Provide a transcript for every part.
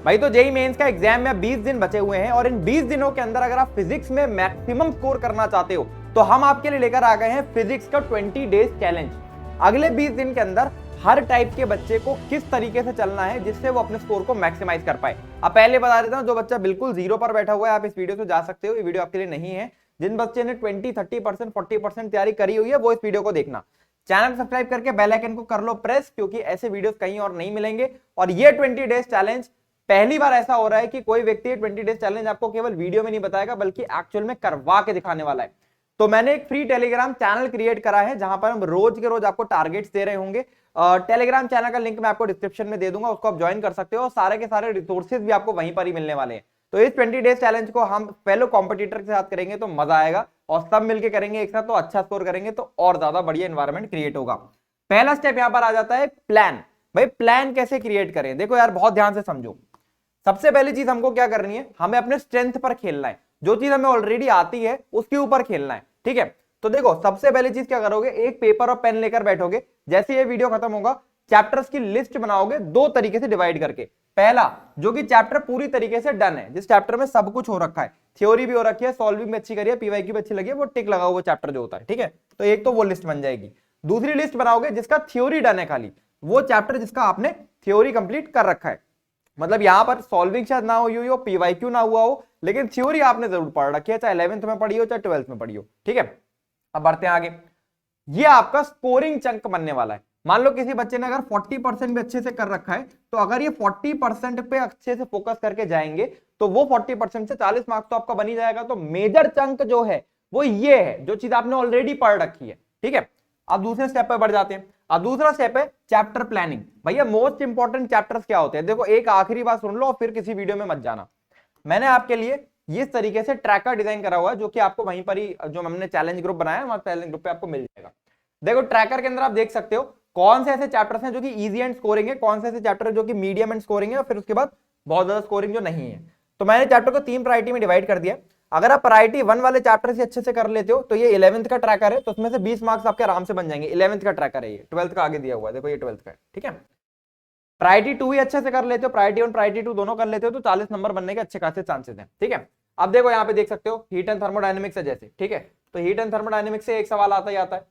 भाई तो JEE mains का एग्जाम में 20 दिन बचे हुए हैं और इन 20 दिनों के अंदर अगर आप फिजिक्स में मैक्सिमम स्कोर करना चाहते हो तो हम आपके लिए लेकर आ गए हैं फिजिक्स का 20 डेज चैलेंज। अगले 20 दिन के अंदर हर टाइप के बच्चे को किस तरीके से चलना है जिससे वो अपने स्कोर को मैक्सिमाइज कर पाए। अब पहले बता देता हूं, जो बच्चा बिल्कुल जीरो पर बैठा हुआ है आप इस वीडियो से जा सकते हो, ये वीडियो आपके लिए नहीं है। जिन बच्चे ने 20, 30%, 40% तैयारी करी हुई है वो इस वीडियो को देखना। चैनल सब्सक्राइब करके बेल आइकन को कर लो प्रेस, क्योंकि ऐसे वीडियोस कहीं और नहीं मिलेंगे। और ये 20 डेज चैलेंज पहली बार ऐसा हो रहा है कि कोई व्यक्ति 20 डेज चैलेंज आपको केवल वीडियो में नहीं बताएगा बल्कि एक्चुअल में करवा के दिखाने वाला है। तो मैंने एक फ्री टेलीग्राम चैनल क्रिएट करा है जहां पर हम रोज के रोज आपको टारगेट्स दे रहे होंगे। टेलीग्राम चैनल का लिंक मैं आपको डिस्क्रिप्शन में दे दूंगा, उसको आप ज्वाइन कर सकते हो और सारे के सारे रिसोर्सेज भी आपको वहीं पर ही मिलने वाले हैं। तो इस 20 डेज चैलेंज को हम फेलो कॉम्पिटिटर के साथ करेंगे तो मजा आएगा और सब मिलकर करेंगे एक साथ तो अच्छा स्कोर करेंगे तो और ज्यादा बढ़िया एनवायरमेंट क्रिएट होगा। पहला स्टेप यहां पर आ जाता है प्लान। भाई प्लान कैसे क्रिएट करें, देखो यार बहुत ध्यान से समझो। सबसे पहली चीज हमको क्या करनी है, हमें अपने स्ट्रेंथ पर खेलना है। जो चीज हमें ऑलरेडी आती है उसके ऊपर खेलना है, ठीक है। तो देखो सबसे पहली चीज क्या करोगे, एक पेपर और पेन लेकर बैठोगे। जैसे ये वीडियो खत्म होगा चैप्टर्स की लिस्ट बनाओगे दो तरीके से डिवाइड करके। पहला जो कि चैप्टर पूरी तरीके से डन है, जिस चैप्टर में सब कुछ हो रखा है, थ्योरी भी हो रखी है, सॉल्विंग भी अच्छी करी है, पीवाईक्यू भी अच्छी लगी है, वो टिक लगा हुआ चैप्टर जो होता है, ठीक है। तो एक तो वो लिस्ट बन जाएगी। दूसरी लिस्ट बनाओगे जिसका थ्योरी डन है, खाली वो चैप्टर जिसका आपने थ्योरी कंप्लीट कर रखा है। मतलब यहां पर सॉल्विंग शायद ना हुई हो, पीवाईक्यू ना हुआ हो, लेकिन थ्योरी आपने जरूर पढ़ रखी है, चाहे 11th में पढ़ी हो चाहे 12th में पढ़ी हो, ठीक है। अब बढ़ते हैं आगे। ये आपका स्कोरिंग चंक बनने वाला है। मान लो किसी बच्चे ने अगर 40% भी अच्छे से कर रखा है तो अगर ये 40% पे अच्छे से फोकस करके जाएंगे तो वो 40% से 40 मार्क्स तो आपका बन ही जाएगा। तो मेजर चंक जो है वो ये है, जो चीज आपने ऑलरेडी पढ़ रखी है, ठीक है। अब दूसरे स्टेप पे बढ़ जाते हैं। अब दूसरा स्टेप है चैप्टर प्लानिंग। भैया मोस्ट इंपॉर्टेंट चैप्टर्स क्या होते हैं, देखो एक आखिरी बात सुन लो और फिर किसी वीडियो में मत जाना। मैंने आपके लिए इस तरीके से ट्रैकर डिजाइन करा हुआ है जो कि आपको वहीं पर ही, जो हमने चैलेंज ग्रुप बनाया है हमारे चैलेंज ग्रुप पे आपको मिल जाएगा। देखो ट्रैकर के अंदर आप देख सकते हो कौन से ऐसे चैप्टर्स हैं जो कि इजी एंड स्कोरिंग है, कौन से ऐसे चैप्टर है जो कि मीडियम एंड स्कोरिंग है और फिर उसके बाद बहुत ज्यादा स्कोरिंग जो नहीं है। तो मैंने चैप्टर को 3 प्रायोरिटी में डिवाइड कर दिया। अगर आप प्रायोरिटी 1 वाले चैप्टर से अच्छे से कर लेते हो तो ये 11th का ट्रैकर है, तो उसमें से 20 मार्क्स आपके आराम से बन जाएंगे। 11th का ट्रैकर है ये, 12th का आगे दिया हुआ है, देखो ये 12th का है, ठीक है। प्रायोरिटी 2 ही अच्छे से कर लेते हो, प्रायोरिटी 1 प्रायोरिटी 2 दोनों कर लेते हो तो 40 नंबर बनने के अच्छे खासे चांसेस हैं, ठीक है। अब देखो यहाँ पे देख सकते हो हीट एंड थर्मोडायनेमिक्स है जैसे, ठीक है। तो हीट एंड थर्मोडायनेमिक्स से एक सवाल आता ही आता है,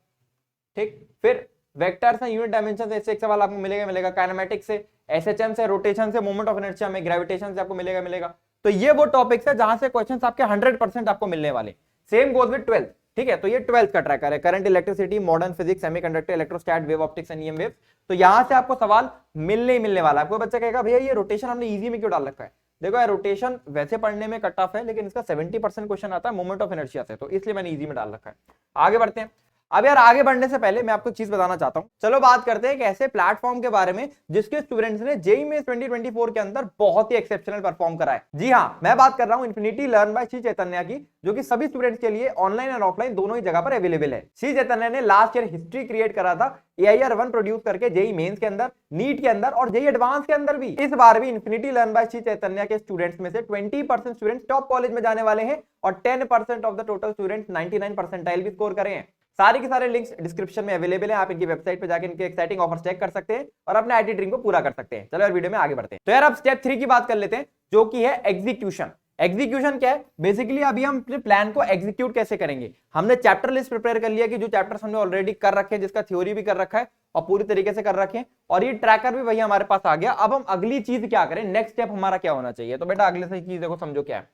ठीक। फिर वेक्टर्स एंड यूनिट डायमेंशन से एक सवाल आपको मिलेगा। काइनेमेटिक्स से, एसएचएम से, रोटेशन से, मोमेंट ऑफ इनर्शिया में, ग्रेविटेशन से आपको मिलेगा। तो ये वो टॉपिक्स है जहां से क्वेश्चंस आपके 100% आपको मिलने वाले। सेम गोज विद 12th, ठीक है। तो ये 12th का ट्रैकर है, current, electricity, modern physics, semiconductor, electrostat, wave optics and EM waves. तो यहां से आपको सवाल मिलने ही मिलने वाला है। आपको बच्चा कहेगा भैया ये रोटेशन हमने इजी में क्यों डाल रखा है। देखो यार रोटेशन वैसे पढ़ने में कट ऑफ है, लेकिन इसका 70% क्वेश्चन आता है मोमेंट ऑफ इनर्शिया से, तो इसलिए मैंने इजी में डाल रखा है। आगे बढ़ते हैं। अब यार आगे बढ़ने से पहले मैं आपको एक चीज बताना चाहता हूं। चलो बात करते हैं एक ऐसे प्लेटफॉर्म के बारे में जिसके स्टूडेंट्स ने जेईई मेंस 2024 के अंदर बहुत ही एक्सेप्शनल परफॉर्म करा है। जी हां, मैं बात कर रहा हूं infinity learn by Shri Chaitanya की, जो कि सभी स्टूडेंट्स के लिए ऑनलाइन और ऑफलाइन दोनों ही जगह पर अवेलेबल है। श्री चैतन्य ने लास्ट ईयर हिस्ट्री क्रिएट करा था AIR-1 प्रोड्यूस करके जेईई मेंस के अंदर, नीट के अंदर और जेईई एडवांस के अंदर भी। इस बार भी infinity learn by Shri Chaitanya के स्टूडेंट्स में से 20% स्टूडेंट्स टॉप कॉलेज में जाने वाले हैं और 10% of the total students 99 percentile भी स्कोर करे हैं। सारे के सारे लिंक्स डिस्क्रिप्शन में अवेलेबल है, आप इनकी वेबसाइट पे जाकर इनके एक्साइटिंग ऑफर्स चेक कर सकते हैं और अपने आईटी ड्रीम को पूरा कर सकते हैं। चलो यार वीडियो में आगे बढ़ते हैं। तो यार अब स्टेप 3 की बात कर लेते हैं, जो कि है एग्जीक्यूशन। एग्जीक्यूशन क्या है, बेसिकली अभी हम अपने प्लान को एग्जीक्यूट कैसे करेंगे। हमने चैप्टर लिस्ट प्रिपेयर कर लिया कि जो चैप्टर्स हमने ऑलरेडी कर रखे हैं, जिसका थ्योरी भी कर रखा है और पूरी तरीके से कर रखे हैं, और ये ट्रैकर भी वही हमारे पास आ गया। अब हम अगली चीज क्या करें, नेक्स्ट स्टेप हमारा क्या होना चाहिए। तो बेटा अगले से चीज देखो, समझो क्या है।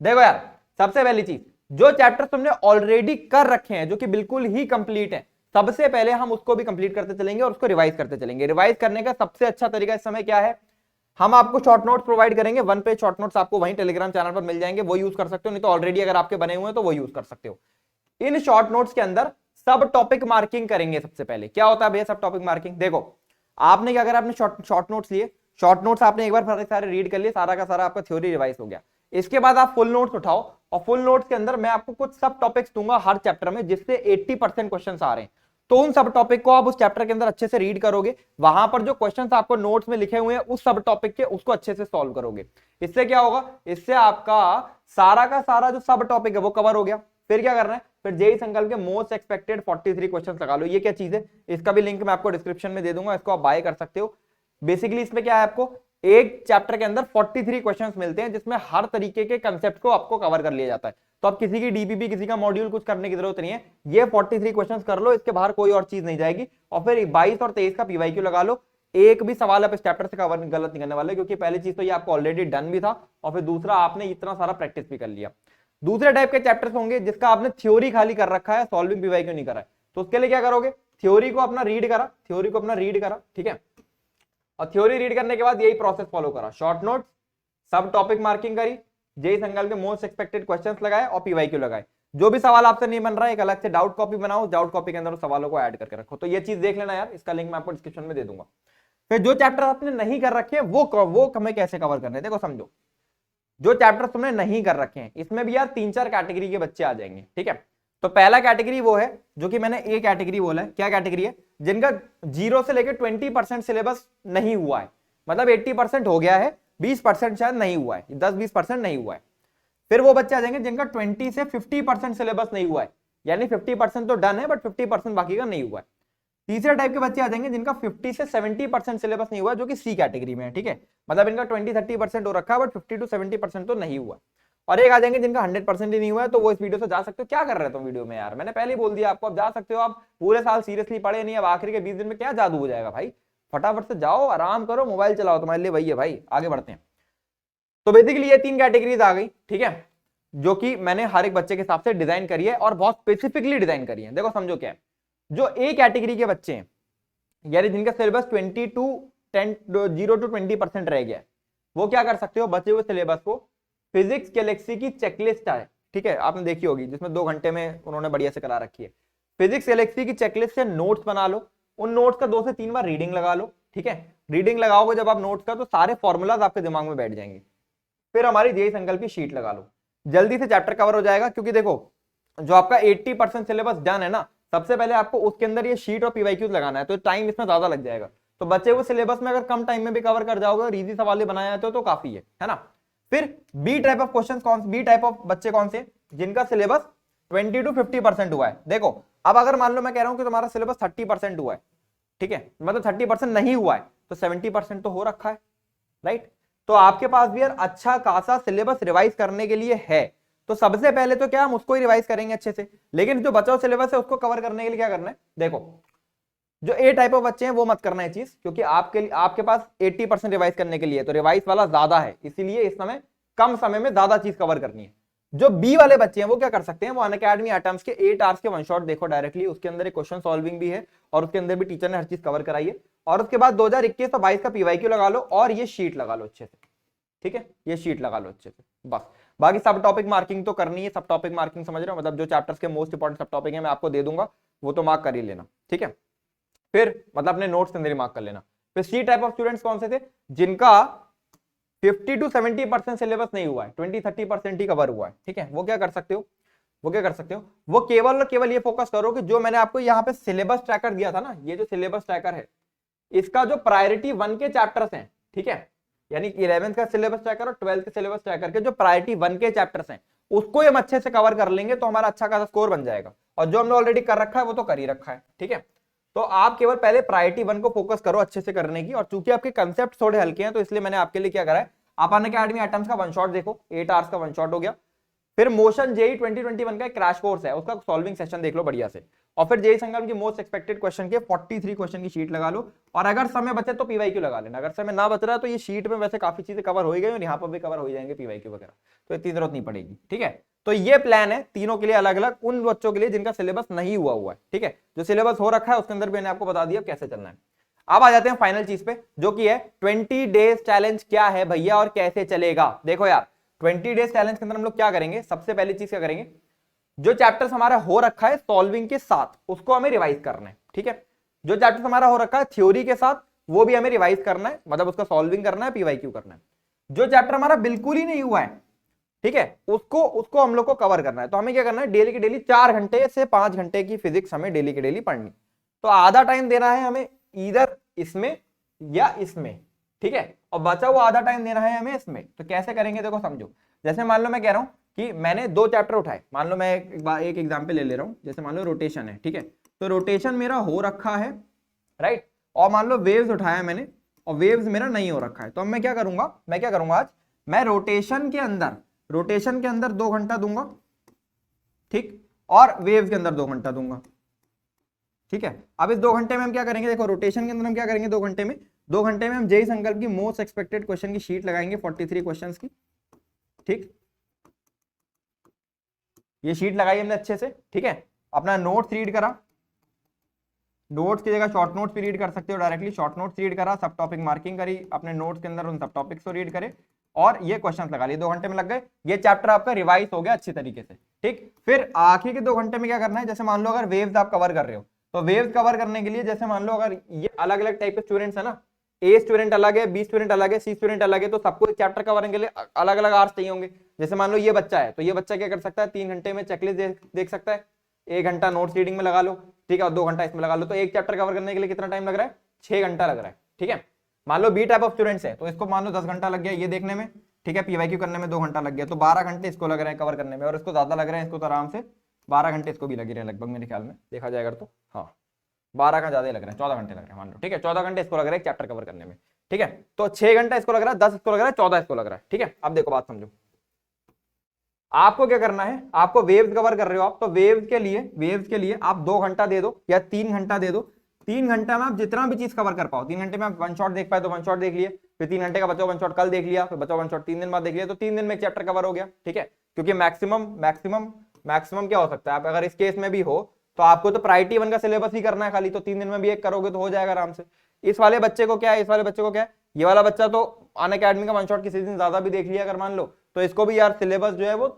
देखो यार सबसे पहली चीज, जो चैप्टर तुमने ऑलरेडी कर रखे हैं, जो कि बिल्कुल ही कंप्लीट है, सबसे पहले हम उसको भी कंप्लीट करते चलेंगे और उसको रिवाइज करते चलेंगे। रिवाइज करने का सबसे अच्छा तरीका इस समय क्या है, हम आपको शॉर्ट नोट्स प्रोवाइड करेंगे। 1 पेज शॉर्ट नोट्स आपको वहीं टेलीग्राम चैनल पर मिल जाएंगे, वो यूज कर सकते हो, नहीं तो ऑलरेडी अगर आपके बने हुए हैं तो वो यूज कर सकते हो। इन शॉर्ट नोट्स के अंदर सब टॉपिक मार्किंग करेंगे। सबसे पहले क्या होता है भैया सब टॉपिक मार्किंग, देखो आपने क्या करा, आपने शॉर्ट नोट्स लिए, शॉर्ट नोट्स आपने एक बार सारे रीड कर लिए, सारा का सारा आपका थ्योरी रिवाइज हो गया। इसके बाद आप फुल नोट्स उठाओ और फुल नोट्स के अंदर मैं आपको कुछ सब टॉपिक्स दूंगा हर चैप्टर में, जिससे 80% क्वेश्चन आ रहे हैं। तो उन सब टॉपिक को आप उस चैप्टर के अंदर अच्छे से रीड करोगे, वहां पर जो क्वेश्चंस आपको नोट्स में लिखे हुए हैं उस सब टॉपिक के, उसको अच्छे से सॉल्व करोगे। इससे क्या होगा, इससे आपका सारा का सारा जो सब टॉपिक है वो कवर हो गया। फिर क्या करना है, फिर जेईई संकल्प के मोस्ट एक्सपेक्टेड 43 क्वेश्चंस लगा लो। ये क्या चीज है, इसका भी लिंक मैं आपको डिस्क्रिप्शन में दे दूंगा, इसको आप बाय कर सकते हो। बेसिकली इसमें क्या है, आपको एक चैप्टर के अंदर 43 क्वेश्चंस मिलते हैं, जिसमें हर तरीके के कंसेप्ट को आपको कवर कर लिया जाता है। तो अब किसी की डीपीपी, किसी का मॉड्यूल कुछ करने की जरूरत नहीं है, ये 43 क्वेश्चंस कर लो, इसके बाहर कोई और चीज नहीं जाएगी। और फिर 22 और 23 का पीवाईक्यू लगा लो, एक भी सवाल आप इस चैप्टर से कवर गलत नहीं करने वाले, क्योंकि पहली चीज तो ये आपको ऑलरेडी डन भी था, और फिर दूसरा आपने इतना सारा प्रैक्टिस भी कर लिया। दूसरे टाइप के चैप्टर्स होंगे जिसका आपने थ्योरी खाली कर रखा है, सॉल्विंग पीवाईक्यू नहीं करा है, तो उसके लिए क्या करोगे, थ्योरी को अपना रीड करा, थ्योरी को अपना रीड करा, ठीक है, और थ्योरी रीड करने के बाद यही प्रोसेस फॉलो करा, शॉर्ट नोट्स, सब टॉपिक मार्किंग करी, जेई संगल के मोस्ट एक्सपेक्टेड क्वेश्चंस लगाए और पीवाईक्यू लगाए। जो भी सवाल आपसे नहीं बन रहा है एक अलग से डाउट कॉपी बनाओ, डाउट कॉपी के अंदर सवालों को ऐड करके रखो। तो ये चीज देख लेना यार, इसका लिंक मैं आपको डिस्क्रिप्शन में दे दूंगा। फिर जो चैप्टर आपने नहीं कर रखे वो हमें कैसे कवर करने, देखो समझो, जो चैप्टर तुमने नहीं कर रखे हैं इसमें भी यार 3-4 कैटेगरी के बच्चे आ जाएंगे, ठीक है। तो पहला कैटेगरी वो है जो कि मैंने ए कैटेगरी बोला है, क्या कैटेगरी है, जिनका 0 से लेकर 20% सिलेबस नहीं हुआ है, मतलब 80% हो गया है, 20% शायद नहीं हुआ है, 10-20% नहीं हुआ है। फिर वो बच्चे आ जाएंगे जिनका 20 से 50% सिलेबस नहीं हुआ है, यानी 50% तो डन है बट 50% बाकी का नहीं हुआ है। तीसरे टाइप के बच्चे आ जाएंगे जिनका 50 से 70% सिलेबस नहीं हुआ है, जो कि सी कैटेगरी में है, ठीक है, मतलब इनका 20-30% हो रखा है बट 50 to 70% तो नहीं हुआ। और एक आ जाएंगे जिनका 100% ही नहीं हुआ है, तो वो इस वीडियो से जा सकते हो। क्या कर रहे हो तुम वीडियो में यार, मैंने पहले ही बोल दिया आपको, अब जा सकते हो, आप पूरे साल सीरियसली पढ़े नहीं, अब आखिरी के 20 दिन में क्या जादू हो जाएगा भाई, फटाफट से जाओ, आराम करो, मोबाइल चलाओ, तुम्हारे लिए वही है भाई। आगे बढ़ते हैं। तो बेसिकली ये 3 कैटेगरीज आ गई, ठीक है, जो कि मैंने हर एक बच्चे के हिसाब से डिजाइन करी है और बहुत स्पेसिफिकली डिजाइन करी है। देखो समझो क्या है, जो ए कैटेगरी के बच्चे हैं, यानी जिनका सिलेबस 0 to 20% रह गया है, वो क्या कर सकते हो, बचे हुए सिलेबस को, फिजिक्स गैलेक्सी की चेकलिस्ट है, ठीक है, आपने देखी होगी, जिसमें 2 घंटे में उन्होंने बढ़िया से करा रखी है। फिजिक्स गैलेक्सी की चेकलिस्ट से नोट्स बना लो, उन नोट्स का 2 से 3 बार रीडिंग लगा लो, ठीक है, रीडिंग लगाओगे जब आप नोट्स का, तो सारे फॉर्मूलाज आपके दिमाग में बैठ जाएंगे। फिर हमारी जेईई संकल्प की शीट लगा लो, जल्दी से चैप्टर कवर हो जाएगा, क्योंकि देखो जो आपका 80% सिलेबस डन है ना, सबसे पहले आपको उसके अंदर ये शीट और पीवाईक्यूज लगाना है, तो टाइम इसमें ज्यादा लग जाएगा। तो बचे हुए सिलेबस में अगर कम टाइम में भी कवर कर जाओगे और इजी सवाल बनाए जाते हो तो काफी है ना। फिर B type of question B type of बच्चे कौन से, जिनका सिलेबस 20 to 50% हुआ है। देखो अब अगर मान लो मैं कह रहा हूं कि तुम्हारा सिलेबस 30% हुआ है, ठीक है, मतलब 30% नहीं हुआ है, तो 70% तो हो रखा है, राइट। तो आपके पास भी यार अच्छा खासा सिलेबस रिवाइज करने के लिए है। तो सबसे पहले तो क्या हम उसको ही रिवाइज करेंगे अच्छे से, लेकिन जो बचा हुआ सिलेबस है उसको कवर करने के लिए क्या करना है, देखो जो ए टाइप ऑफ बच्चे हैं वो मत करना है चीज, क्योंकि आपके पास 80% रिवाइज करने के लिए, तो रिवाइज वाला ज्यादा है, इसीलिए इस समय कम समय में ज्यादा चीज कवर करनी है। जो बी वाले बच्चे हैं वो क्या कर सकते हैं, वो अनअकैडमी एटम्स के 8 आवर्स के वन शॉट देखो डायरेक्टली, उसके अंदर एक क्वेश्चन सॉल्विंग भी है और उसके अंदर भी टीचर ने हर चीज कवर कराई है। और उसके बाद 2021 और 22 का पीवाईक्यू लगा लो और ये शीट लगा लो अच्छे से, ठीक है, ये शीट लगा लो अच्छे से, बस। बाकी सब टॉपिक मार्किंग तो करनी है, सब टॉपिक मार्किंग समझ रहे हो, मतलब जो चैप्टर्स के मोस्ट इंपॉर्टेंट सब टॉपिक है मैं आपको दे दूंगा, वो तो मार्क कर ही लेना, ठीक है। फिर मतलब अपने नोट्स के अंदर ही मार्क कर लेना। फिर सी टाइप ऑफ स्टूडेंट्स कौन से थे, जिनका 50 to 70% सिलेबस नहीं हुआ है, 20-30% ही कवर हुआ है, ठीक है, वो क्या कर सकते हो, वो क्या कर सकते हो, वो केवल और केवल ये फोकस करो कि जो मैंने आपको यहाँ पे सिलेबस ट्रैकर दिया था ना, ये जो सिलेबस ट्रैकर है, इसका जो प्रायोरिटी 1 के चैप्टर्स हैं, ठीक है, यानी 11th का सिलेबस ट्रैकर और 12th के सिलेबस ट्रैकर के जो प्रायोरिटी 1 के चैप्टर्स हैं, उसको हम अच्छे से कवर कर लेंगे तो हमारा अच्छा खासा स्कोर बन जाएगा। और जो हमने ऑलरेडी कर रखा है वो तो कर ही रखा है, ठीक है। तो आप केवल पहले प्रायोरिटी 1 को फोकस करो अच्छे से करने की, और चूंकि आपके कंसेप्ट थोड़े हल्के हैं तो इसलिए मैंने आपके लिए क्या करा है, आप अनअकैडमी एटम्स का वन शॉट देखो, 8 आवर्स का वन शॉट हो गया। फिर मोशन जेई 2021 का क्रैश कोर्स है, उसका सॉल्विंग सेशन देख लो बढ़िया से। और फिर जेई संगम की मोस्ट एक्सपेक्टेड क्वेश्चन के 43 क्वेश्चन की शीट लगा लो, और अगर समय बचे तो पीवाईक्यू लगा लेना, अगर समय ना बच रहा तो ये शीट में वैसे काफी चीजें कवर हो गई और यहाँ पर भी कवर हो जाएंगे पीवाईक्यू वगैरह, तो इतनी जरूरत नहीं पड़ेगी, ठीक है। तो ये प्लान है तीनों के लिए अलग अलग, उन बच्चों के लिए जिनका सिलेबस नहीं हुआ है, ठीक है, जो सिलेबस हो रखा है उसके अंदर भी मैंने आपको बता दिया कैसे चलना है। अब आ जाते हैं फाइनल चीज पे, जो कि है 20 डेज चैलेंज क्या है भैया और कैसे चलेगा। देखो यार 20 डेज चैलेंज के अंदर हम लोग क्या करेंगे, सबसे पहली चीज क्या करेंगे, जो चैप्टर्स हमारा हो रखा है सॉल्विंग के साथ उसको हमें रिवाइज करना है, ठीक है। जो चैप्टर्स हमारा हो रखा है थ्योरी के साथ वो भी हमें रिवाइज करना है, मतलब उसका सॉल्विंग करना है, पीवाईक्यू करना है। जो चैप्टर हमारा बिल्कुल ही नहीं हुआ है, ठीक है, उसको हम लोग को कवर करना है। तो हमें क्या करना है, डेली की डेली 4 घंटे से 5 घंटे की फिजिक्स हमें डेली की डेली पढ़नी। तो आधा टाइम देना है हमें इधर इसमें या इसमें, ठीक है, और बचा हुआ आधा टाइम देना है हमें इसमें। तो कैसे करेंगे देखो समझो, जैसे मान लो मैं कह रहा हूं कि मैंने 2 चैप्टर उठाए, मान लो मैं एक एग्जांपल ले रहा हूं, जैसे मान लो रोटेशन है, ठीक है, तो रोटेशन मेरा हो रखा है, राइट, और मान लो वेव्स उठाया मैंने और वेव्स मेरा नहीं हो रखा है। तो अब मैं क्या करूंगा आज मैं रोटेशन के अंदर 2 घंटा दूंगा, ठीक, और वेव्स के अंदर 2 घंटा दूंगा, ठीक है। अब इस 2 घंटे में हम क्या करेंगे, देखो रोटेशन के अंदर हम क्या करेंगे 2 घंटे में हम जेई संकल्प की मोस्ट एक्सपेक्टेड क्वेश्चन की शीट लगाएंगे 43 क्वेश्चंस की, ठीक। ये शीट लगाई हमने अच्छे से, ठीक है। अपना नोट्स रीड करा, नोट्स की जगह शॉर्ट नोट्स भी रीड कर सकते हो डायरेक्टली, शॉर्ट नोट्स रीड करा, सब टॉपिक मार्किंग करी अपने नोट्स के अंदर, उन सब टॉपिक्स को रीड करे और ये क्वेश्चंस लगा लिए। 2 घंटे में लग गए, ये चैप्टर आपका रिवाइज हो गया अच्छी तरीके से, ठीक। फिर आखिर के 2 घंटे में क्या करना है, जैसे मान लो अगर वेव्स आप कवर कर रहे हो, तो वेव्स कवर करने के लिए जैसे मान लो अगर ये अलग अलग टाइप के स्टूडेंट्स है ना, ए स्टूडेंट अलग है, बी स्टूडेंट अलग है, सी स्टूडेंट अलग है, तो सबको एक चैप्टर कवर करने के लिए अलग अलग आवर्स चाहिए होंगे। जैसे मान लो ये बच्चा है, तो ये बच्चा क्या कर सकता है, 3 घंटे में चेकलिस्ट देख सकता है, 1 घंटा नोट्स रीडिंग में लगा लो, ठीक है, और 2 घंटा इसमें लगा लो, तो एक चैप्टर कवर करने के लिए कितना टाइम लग रहा है, 6 घंटा लग रहा है, ठीक है। मान लो बी टाइप ऑफ स्टूडेंट्स है, तो इसको मान लो 10 घंटा लग गया ये देखने में, ठीक है, पीवाईक्यू करने में 2 घंटा लग गया, तो 12 घंटे इसको लग रहे हैं कवर करने में, और इसको ज्यादा लग रहे हैं, इसको तो आराम से 12 घंटे इसको भी लगे रहे लगभग, मेरे ख्याल में देखा जाएगा तो, हाँ 12 का ज्यादा लग रहा है, 14 घंटे लग रहे हैं मान लो, ठीक है, 14 घंटे इसको लग रहा है चैप्टर कवर करने में, ठीक है। तो 6 घंटा इसको लग रहा है, 10 इसको लग रहा है, 14 इसको लग रहा है, ठीक है। अब देखो बात समझो, आपको क्या करना है, आपको वेव्स कवर कर रहे हो आप, तो वेव्स के लिए आप 2 घंटा दे दो या 3 घंटा दे दो। 3 घंटा में आप जितना भी चीज कवर कर पाओ, 3 घंटे में आप 1 शॉट देख पाए तो 1 शॉट देख लिए, फिर 3 घंटे का बचाओ 1 शॉट कल देख लिया, फिर बचाओ 1 शॉट 3 दिन बाद देख लिया, तो 3 दिन में एक चैप्टर कवर हो गया, ठीक है। क्योंकि मैक्सिमम क्या हो सकता है, आप अगर इस केस में भी हो तो आपको तो प्रायोरिटी 1 का सिलेबस ही करना है खाली, तो 3 दिन में भी एक करोगे तो हो जाएगा आराम से। इस वाले बच्चे को क्या है, ये वाला बच्चा तो अन अकेडमी का 1 शॉट किसी दिन ज्यादा भी देख लिया अगर मान लो, तो इसको भी यार सिलेबस जो है वो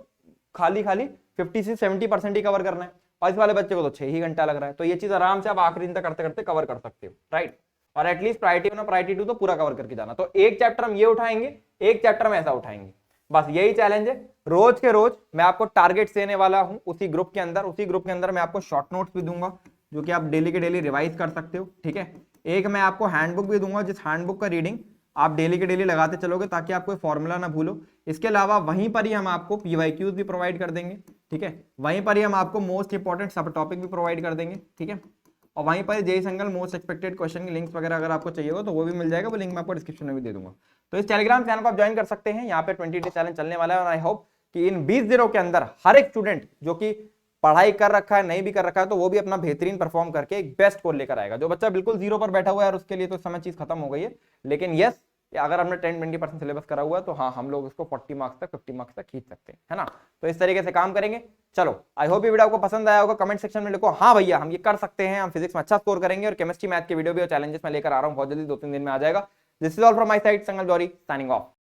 खाली 50 से 70% ही कवर करना है, और इस वाले बच्चे को तो 6 ही घंटा लग रहा है। तो ये चीज आराम से आप आखिरी दिन तक करते करते कवर कर सकते हो, राइट। और एटलीस्ट प्रायोरिटी 1 और प्रायोरिटी 2 तो पूरा कवर करके जाना। तो एक चैप्टर हम ये उठाएंगे, एक चैप्टर हम ऐसा उठाएंगे, बस यही चैलेंज है। रोज के रोज मैं आपको टारगेट्स देने वाला हूं उसी ग्रुप के अंदर मैं आपको शॉर्ट नोट्स भी दूंगा जो कि आप डेली के डेली रिवाइज कर सकते हो, ठीक है। एक मैं आपको हैंडबुक भी दूंगा, जिस हैंडबुक का रीडिंग आप डेली के डेली लगाते चलोगे ताकि आप कोई फॉर्मूला ना भूलो। इसके अलावा वहीं पर ही हम आपको पीवाईक्यूज भी प्रोवाइड कर देंगे, ठीक है। वहीं पर ही हम आपको मोस्ट इंपॉर्टेंट सब टॉपिक भी प्रोवाइड कर देंगे, ठीक है। और वहीं पर जेईई संकल्प मोस्ट एक्सपेक्टेड क्वेश्चन की लिंक्स वगैरह अगर आपको चाहिए हो तो वो भी मिल जाएगा, वो लिंक मैं आपको डिस्क्रिप्शन में भी दे दूंगा। तो इस टेलीग्राम चैनल को आप ज्वाइन कर सकते हैं, यहाँ पे 20 डे चैलेंज चलने वाला है, और आई होप कि इन 20 दिनों के अंदर हर एक स्टूडेंट जो कि पढ़ाई कर रखा है नहीं भी कर रखा है तो वो भी अपना बेहतरीन परफॉर्म करके एक बेस्ट स्कोर लेकर आएगा। जो बच्चा बिल्कुल 0 पर बैठा हुआ है उसके लिए तो समय चीज खत्म हो गई है, लेकिन यस अगर हमने 10-20% सिलेबस करा हुआ है तो हाँ हम लोग उसको 40 मार्क्स तक 50 मार्क्स तक खींच सकते हैं, है ना। तो इस तरीके से काम करेंगे। चलो आई होप ये वीडियो आपको पसंद आया होगा। कमेंट सेक्शन में लिखो हाँ भैया हम ये कर सकते हैं, हम फिजिक्स में अच्छा स्कोर करेंगे, और केमिस्ट्री मैथ के वीडियो भी और चैलेंजेस में लेकर आ रहा हूँ बहुत जल्दी, 2-3 दिन में आ जाएगा। This is all from my side, Sangal Johari signing of.